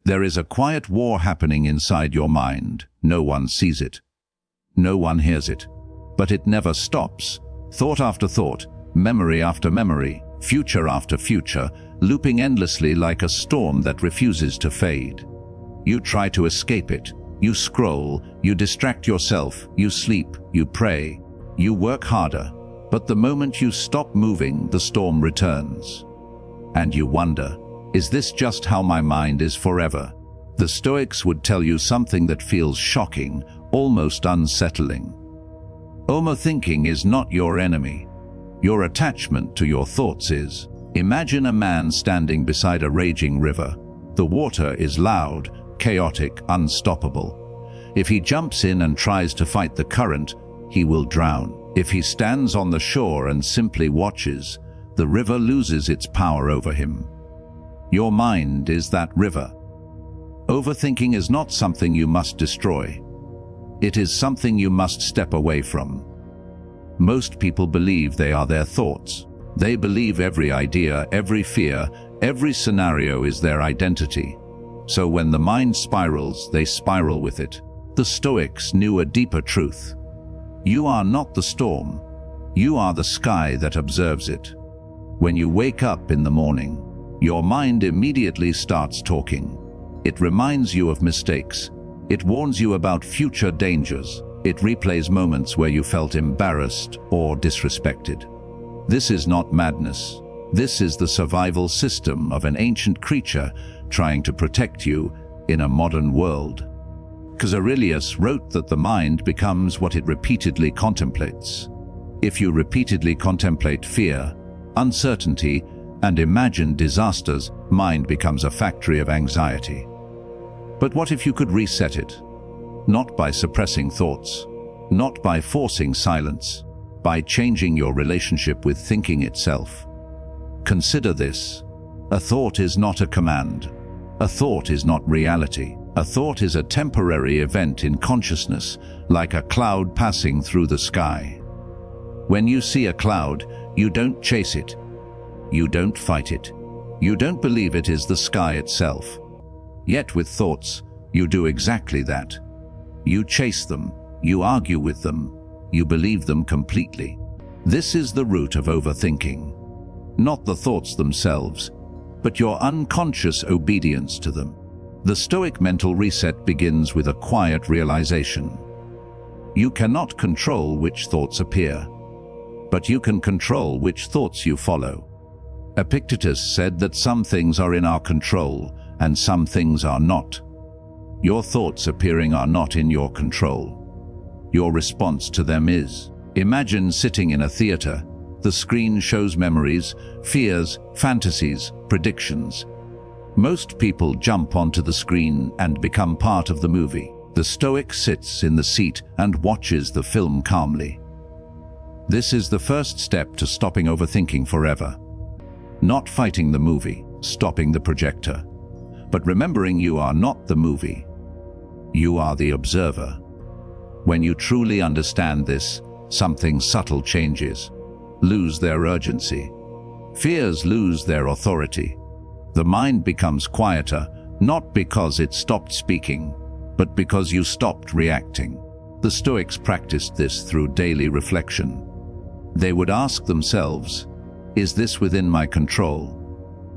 There is a quiet war happening inside your mind. No one sees it. No one hears it. But it never stops. Thought after thought, memory after memory, future after future, looping endlessly like a storm that refuses to fade. You try to escape it. You scroll, you distract yourself, you sleep, you pray, you work harder. But the moment you stop moving, the storm returns. And you wonder, is this just how my mind is forever? The Stoics would tell you something that feels shocking, almost unsettling. Overthinking is not your enemy. Your attachment to your thoughts is. Imagine a man standing beside a raging river. The water is loud, chaotic, unstoppable. If he jumps in and tries to fight the current, he will drown. If he stands on the shore and simply watches, the river loses its power over him. Your mind is that river. Overthinking is not something you must destroy. It is something you must step away from. Most people believe they are their thoughts. They believe every idea, every fear, every scenario is their identity. So when the mind spirals, they spiral with it. The Stoics knew a deeper truth. You are not the storm. You are the sky that observes it. When you wake up in the morning, your mind immediately starts talking. It reminds you of mistakes. It warns you about future dangers. It replays moments where you felt embarrassed or disrespected. This is not madness. This is the survival system of an ancient creature trying to protect you in a modern world. Aurelius wrote that the mind becomes what it repeatedly contemplates. If you repeatedly contemplate fear, uncertainty, and imagine disasters, mind becomes a factory of anxiety. But what if you could reset it? Not by suppressing thoughts, not by forcing silence, by changing your relationship with thinking itself. Consider this. A thought is not a command. A thought is not reality. A thought is a temporary event in consciousness, like a cloud passing through the sky. When you see a cloud, you don't chase it. You don't fight it. You don't believe it is the sky itself. Yet with thoughts, you do exactly that. You chase them, you argue with them, you believe them completely. This is the root of overthinking. Not the thoughts themselves, but your unconscious obedience to them. The Stoic mental reset begins with a quiet realization. You cannot control which thoughts appear, but you can control which thoughts you follow. Epictetus said that some things are in our control and some things are not. Your thoughts appearing are not in your control. Your response to them is. Imagine sitting in a theater. The screen shows memories, fears, fantasies, predictions. Most people jump onto the screen and become part of the movie. The Stoic sits in the seat and watches the film calmly. This is the first step to stopping overthinking forever. Not fighting the movie, stopping the projector, but remembering you are not the movie. You are the observer. When you truly understand this, something subtle changes. Lose their urgency. Fears lose their authority. The mind becomes quieter, not because it stopped speaking, but because you stopped reacting. The Stoics practiced this through daily reflection. They would ask themselves, is this within my control?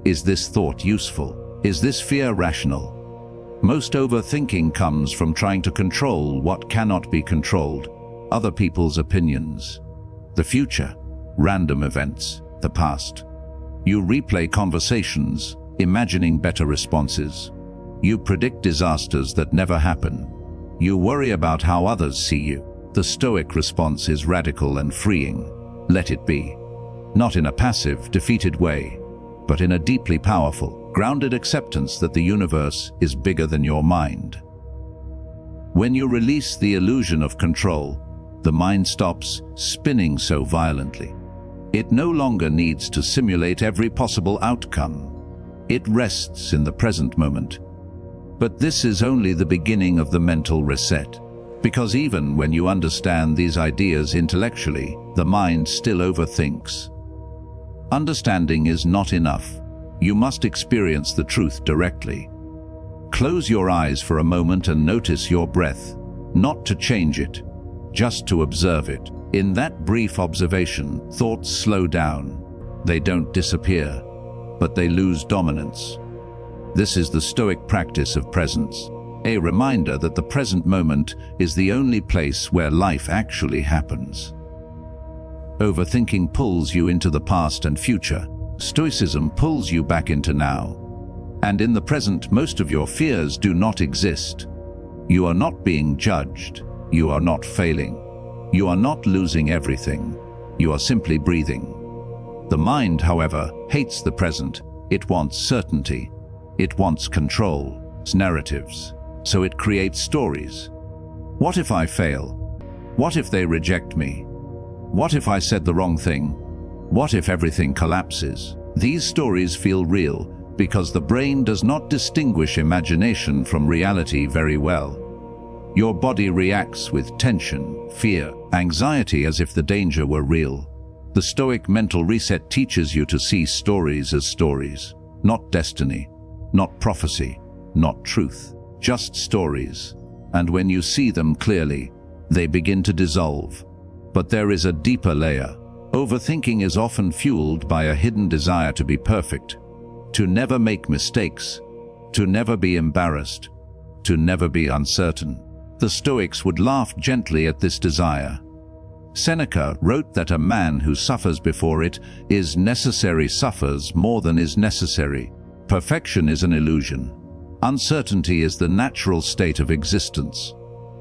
Is this thought useful? Is this fear rational? Most overthinking comes from trying to control what cannot be controlled, other people's opinions, the future, random events, the past. You replay conversations, imagining better responses. You predict disasters that never happen. You worry about how others see you. The Stoic response is radical and freeing. Let it be. Not in a passive, defeated way, but in a deeply powerful, grounded acceptance that the universe is bigger than your mind. When you release the illusion of control, the mind stops spinning so violently. It no longer needs to simulate every possible outcome. It rests in the present moment. But this is only the beginning of the mental reset, because even when you understand these ideas intellectually, the mind still overthinks. Understanding is not enough. You must experience the truth directly. Close your eyes for a moment and notice your breath, not to change it, just to observe it. In that brief observation, thoughts slow down. They don't disappear, but they lose dominance. This is the Stoic practice of presence, a reminder that the present moment is the only place where life actually happens. Overthinking pulls you into the past and future. Stoicism pulls you back into now. And in the present, most of your fears do not exist. You are not being judged. You are not failing. You are not losing everything. You are simply breathing. The mind, however, hates the present. It wants certainty. It wants control, narratives. So it creates stories. What if I fail? What if they reject me? What if I said the wrong thing? What if everything collapses? These stories feel real because the brain does not distinguish imagination from reality very well. Your body reacts with tension, fear, anxiety as if the danger were real. The Stoic mental reset teaches you to see stories as stories, not destiny, not prophecy, not truth, just stories. And when you see them clearly, they begin to dissolve. But there is a deeper layer. Overthinking is often fueled by a hidden desire to be perfect, to never make mistakes, to never be embarrassed, to never be uncertain. The Stoics would laugh gently at this desire. Seneca wrote that a man who suffers before it is necessary suffers more than is necessary. Perfection is an illusion. Uncertainty is the natural state of existence.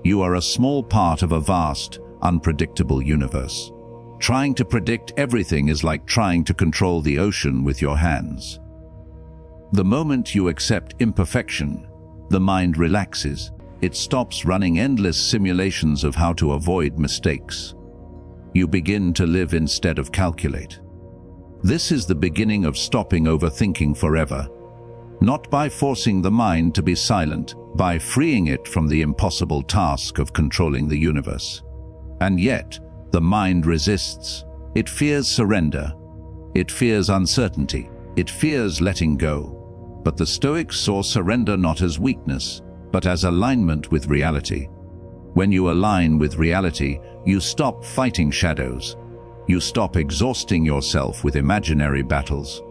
You are a small part of a vast, unpredictable universe. Trying to predict everything is like trying to control the ocean with your hands. The moment you accept imperfection, the mind relaxes. It stops running endless simulations of how to avoid mistakes. You begin to live instead of calculate. This is the beginning of stopping overthinking forever. Not by forcing the mind to be silent, by freeing it from the impossible task of controlling the universe. And yet, the mind resists. It fears surrender. It fears uncertainty. It fears letting go. But the Stoics saw surrender not as weakness, but as alignment with reality. When you align with reality, you stop fighting shadows. You stop exhausting yourself with imaginary battles.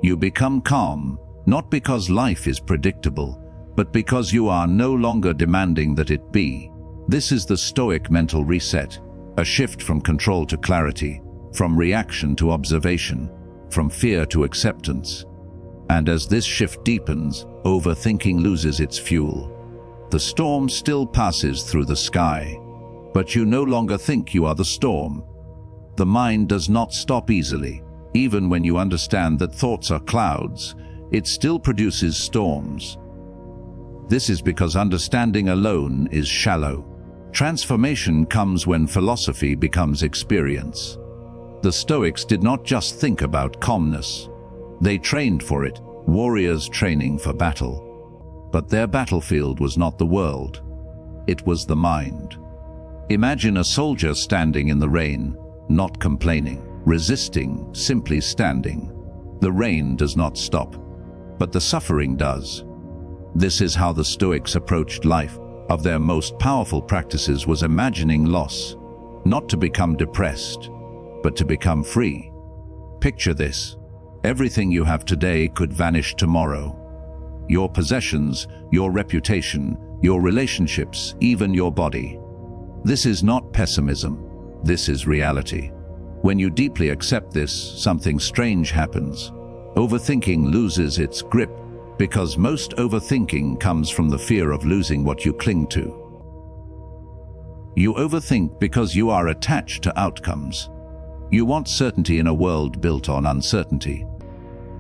You become calm, not because life is predictable, but because you are no longer demanding that it be. This is the Stoic mental reset, a shift from control to clarity, from reaction to observation, from fear to acceptance. And as this shift deepens, overthinking loses its fuel. The storm still passes through the sky, but you no longer think you are the storm. The mind does not stop easily. Even when you understand that thoughts are clouds, it still produces storms. This is because understanding alone is shallow. Transformation comes when philosophy becomes experience. The Stoics did not just think about calmness. They trained for it, warriors training for battle. But their battlefield was not the world. It was the mind. Imagine a soldier standing in the rain, not complaining, resisting, simply standing. The rain does not stop, but the suffering does. This is how the Stoics approached life. Of their most powerful practices was imagining loss, not to become depressed, but to become free. Picture this. Everything you have today could vanish tomorrow. Your possessions, your reputation, your relationships, even your body. This is not pessimism. This is reality. When you deeply accept this, something strange happens. Overthinking loses its grip, because most overthinking comes from the fear of losing what you cling to. You overthink because you are attached to outcomes. You want certainty in a world built on uncertainty.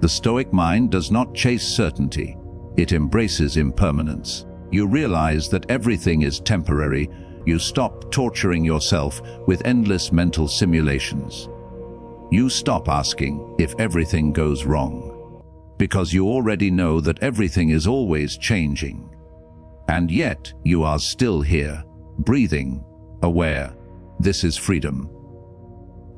The Stoic mind does not chase certainty. It embraces impermanence. You realize that everything is temporary. You stop torturing yourself with endless mental simulations. You stop asking if everything goes wrong, because you already know that everything is always changing. And yet, you are still here, breathing, aware. This is freedom.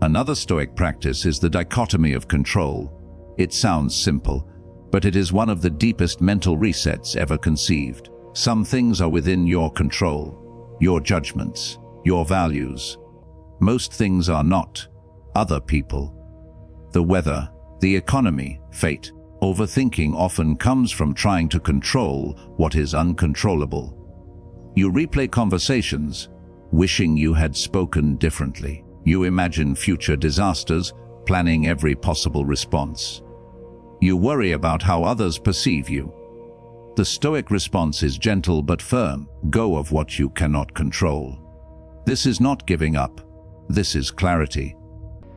Another Stoic practice is the dichotomy of control. It sounds simple, but it is one of the deepest mental resets ever conceived. Some things are within your control, your judgments, your values. Most things are not. Other people, the weather, the economy, fate. Overthinking often comes from trying to control what is uncontrollable. You replay conversations, wishing you had spoken differently. You imagine future disasters, planning every possible response. You worry about how others perceive you. The Stoic response is gentle but firm. Go of what you cannot control. This is not giving up. This is clarity.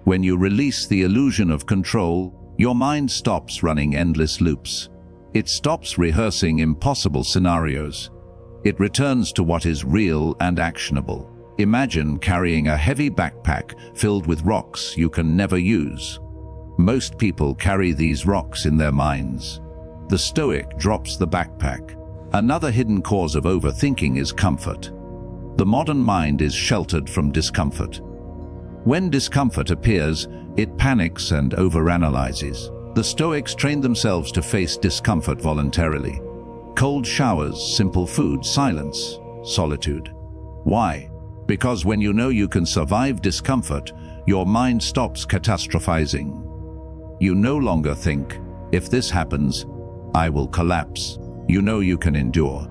When you release the illusion of control, your mind stops running endless loops. It stops rehearsing impossible scenarios. It returns to what is real and actionable. Imagine carrying a heavy backpack filled with rocks you can never use. Most people carry these rocks in their minds. The Stoic drops the backpack. Another hidden cause of overthinking is comfort. The modern mind is sheltered from discomfort. When discomfort appears, it panics and overanalyzes. The Stoics trained themselves to face discomfort voluntarily. Cold showers, simple food, silence, solitude. Why? Because when you know you can survive discomfort, your mind stops catastrophizing. You no longer think, if this happens, I will collapse. You know you can endure.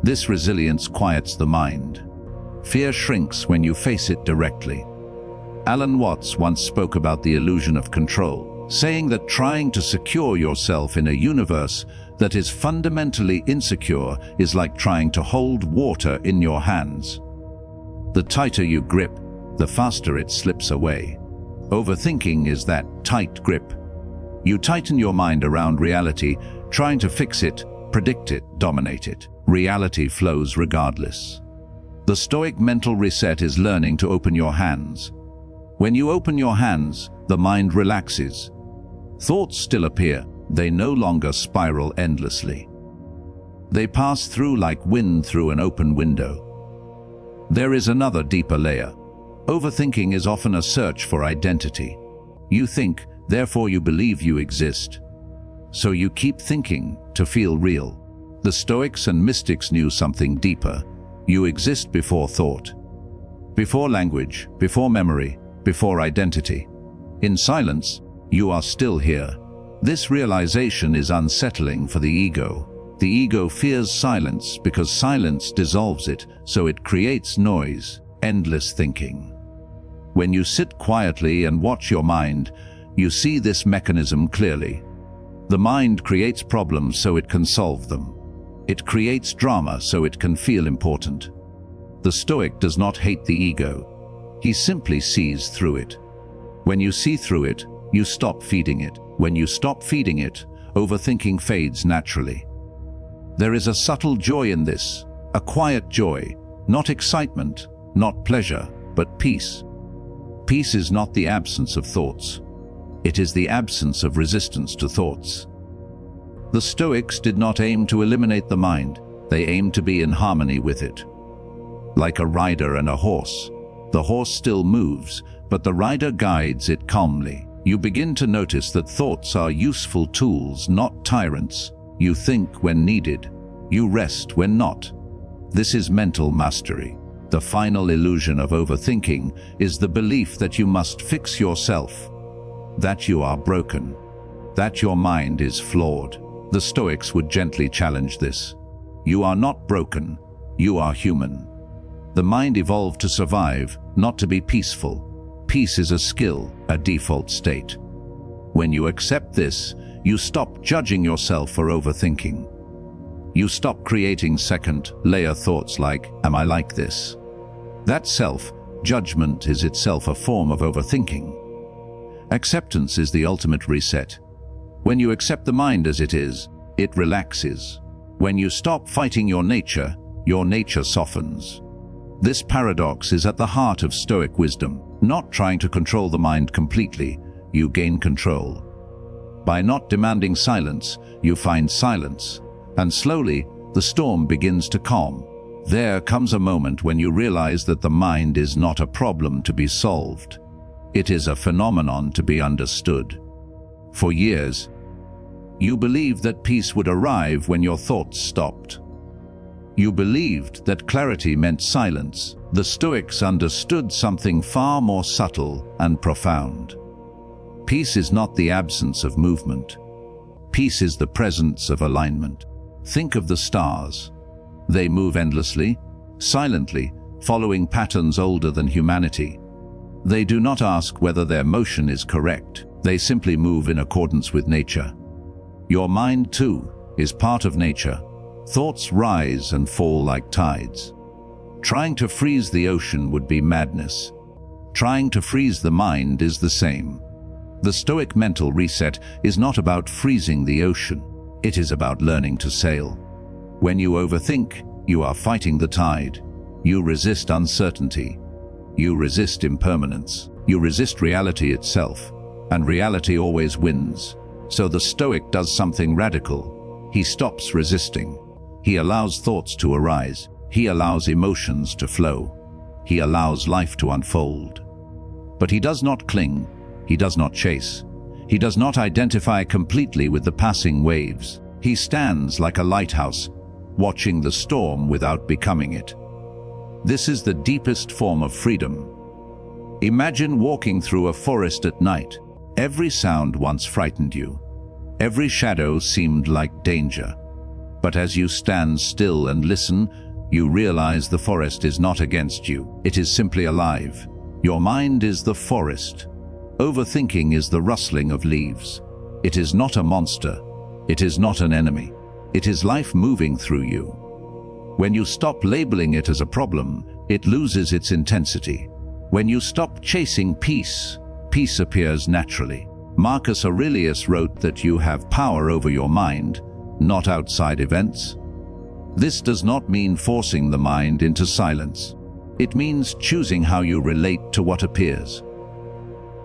This resilience quiets the mind. Fear shrinks when you face it directly. Alan Watts once spoke about the illusion of control, saying that trying to secure yourself in a universe that is fundamentally insecure is like trying to hold water in your hands. The tighter you grip, the faster it slips away. Overthinking is that tight grip. You tighten your mind around reality, trying to fix it, predict it, dominate it. Reality flows regardless. The Stoic mental reset is learning to open your hands. When you open your hands, the mind relaxes. Thoughts still appear. They no longer spiral endlessly. They pass through like wind through an open window. There is another deeper layer. Overthinking is often a search for identity. You think, therefore you believe you exist. So you keep thinking to feel real. The Stoics and mystics knew something deeper. You exist before thought, before language, before memory, before identity. In silence, you are still here. This realization is unsettling for the ego. The ego fears silence because silence dissolves it, so it creates noise, endless thinking. When you sit quietly and watch your mind, you see this mechanism clearly. The mind creates problems so it can solve them. It creates drama so it can feel important. The Stoic does not hate the ego. He simply sees through it. When you see through it, you stop feeding it. When you stop feeding it, overthinking fades naturally. There is a subtle joy in this, a quiet joy, not excitement, not pleasure, but peace. Peace is not the absence of thoughts. It is the absence of resistance to thoughts. The Stoics did not aim to eliminate the mind. They aimed to be in harmony with it. Like a rider and a horse, the horse still moves, but the rider guides it calmly. You begin to notice that thoughts are useful tools, not tyrants. You think when needed. You rest when not. This is mental mastery. The final illusion of overthinking is the belief that you must fix yourself, that you are broken, that your mind is flawed. The Stoics would gently challenge this. You are not broken, you are human. The mind evolved to survive, not to be peaceful. Peace is a skill, a default state. When you accept this, you stop judging yourself for overthinking. You stop creating second-layer thoughts like, am I like this? That self-judgment is itself a form of overthinking. Acceptance is the ultimate reset. When you accept the mind as it is, it relaxes. When you stop fighting your nature softens. This paradox is at the heart of Stoic wisdom. Not trying to control the mind completely, you gain control. By not demanding silence, you find silence, and slowly the storm begins to calm. There comes a moment when you realize that the mind is not a problem to be solved. It is a phenomenon to be understood. For years, You believed that peace would arrive when your thoughts stopped. You believed that clarity meant silence. The Stoics understood something far more subtle and profound. Peace is not the absence of movement. Peace is the presence of alignment. Think of the stars. They move endlessly, silently, following patterns older than humanity. They do not ask whether their motion is correct. They simply move in accordance with nature. Your mind, too, is part of nature. Thoughts rise and fall like tides. Trying to freeze the ocean would be madness. Trying to freeze the mind is the same. The Stoic mental reset is not about freezing the ocean. It is about learning to sail. When you overthink, you are fighting the tide. You resist uncertainty. You resist impermanence. You resist reality itself. And reality always wins. So the Stoic does something radical. He stops resisting. He allows thoughts to arise. He allows emotions to flow. He allows life to unfold. But he does not cling. He does not chase. He does not identify completely with the passing waves. He stands like a lighthouse, watching the storm without becoming it. This is the deepest form of freedom. Imagine walking through a forest at night. Every sound once frightened you. Every shadow seemed like danger. But as you stand still and listen, you realize the forest is not against you. It is simply alive. Your mind is the forest. Overthinking is the rustling of leaves. It is not a monster. It is not an enemy. It is life moving through you. When you stop labeling it as a problem, it loses its intensity. When you stop chasing peace, peace appears naturally. Marcus Aurelius wrote that you have power over your mind, not outside events. This does not mean forcing the mind into silence. It means choosing how you relate to what appears.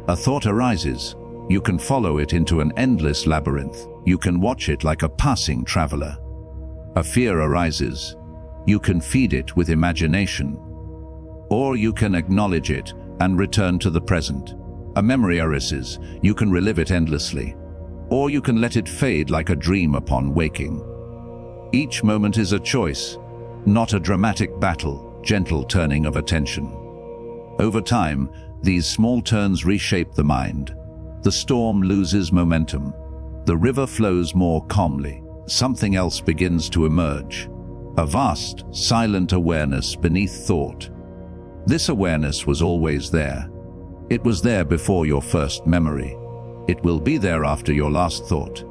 A thought arises. You can follow it into an endless labyrinth. You can watch it like a passing traveler. A fear arises. You can feed it with imagination. Or you can acknowledge it and return to the present. A memory arises. You can relive it endlessly. Or you can let it fade like a dream upon waking. Each moment is a choice, not a dramatic battle, gentle turning of attention. Over time, these small turns reshape the mind. The storm loses momentum. The river flows more calmly. Something else begins to emerge. A vast, silent awareness beneath thought. This awareness was always there. It was there before your first memory. It will be there after your last thought.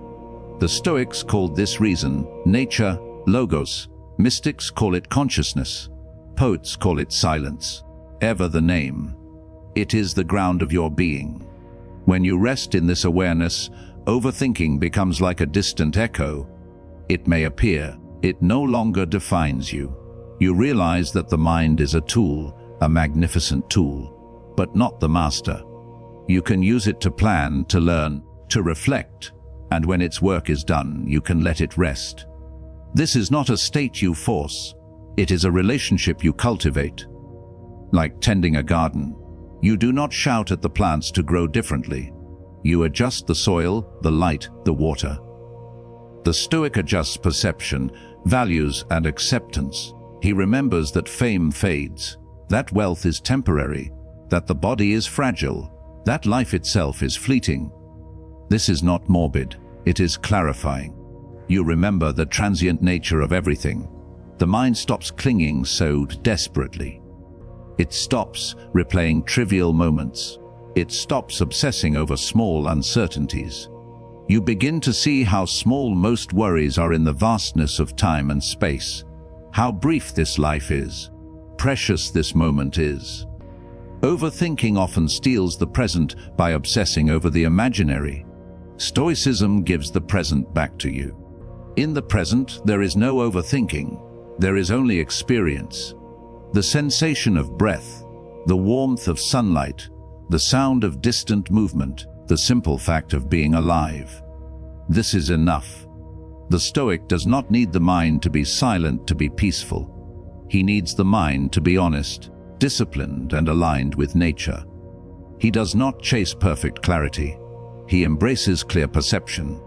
The Stoics called this reason nature, logos. Mystics call it consciousness. Poets call it silence. Ever the name. It is the ground of your being. When you rest in this awareness, overthinking becomes like a distant echo. It may appear. It no longer defines you. You realize that the mind is a tool, a magnificent tool, but not the master. You can use it to plan, to learn, to reflect, and when its work is done, you can let it rest. This is not a state you force. It is a relationship you cultivate. Like tending a garden, you do not shout at the plants to grow differently. You adjust the soil, the light, the water. The Stoic adjusts perception, values, and acceptance. He remembers that fame fades, that wealth is temporary, that the body is fragile, that life itself is fleeting. This is not morbid, it is clarifying. You remember the transient nature of everything. The mind stops clinging so desperately. It stops replaying trivial moments. It stops obsessing over small uncertainties. You begin to see how small most worries are in the vastness of time and space. How brief this life is. Precious this moment is. Overthinking often steals the present by obsessing over the imaginary. Stoicism gives the present back to you. In the present, there is no overthinking. There is only experience. The sensation of breath, the warmth of sunlight, the sound of distant movement, the simple fact of being alive. This is enough. The Stoic does not need the mind to be silent to be peaceful. He needs the mind to be honest, disciplined, and aligned with nature. He does not chase perfect clarity. He embraces clear perception.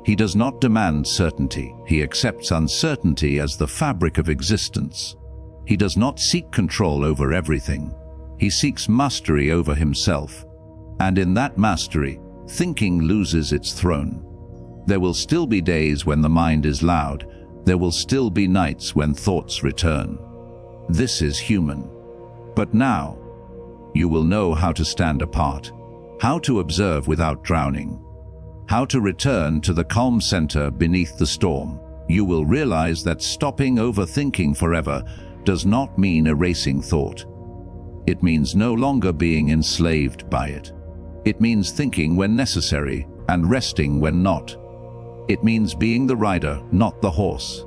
He does not demand certainty. He accepts uncertainty as the fabric of existence. He does not seek control over everything. He seeks mastery over himself. And in that mastery, thinking loses its throne. There will still be days when the mind is loud. There will still be nights when thoughts return. This is human. But now, you will know how to stand apart, how to observe without drowning, how to return to the calm center beneath the storm. You will realize that stopping overthinking forever does not mean erasing thought. It means no longer being enslaved by it. It means thinking when necessary and resting when not. It means being the rider, not the horse.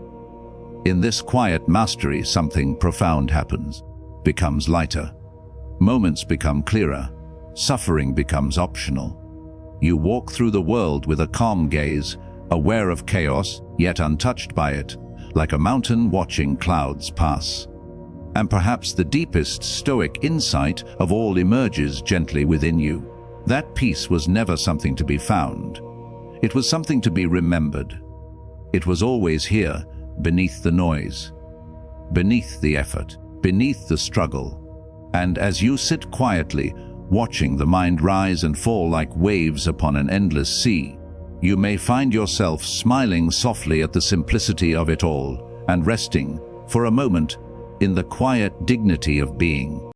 In this quiet mastery, something profound happens, becomes lighter. Moments become clearer. Suffering becomes optional. You walk through the world with a calm gaze, aware of chaos, yet untouched by it, like a mountain watching clouds pass. And perhaps the deepest Stoic insight of all emerges gently within you. That peace was never something to be found. It was something to be remembered. It was always here, beneath the noise, beneath the effort, beneath the struggle. And as you sit quietly, watching the mind rise and fall like waves upon an endless sea, you may find yourself smiling softly at the simplicity of it all and resting, for a moment, in the quiet dignity of being.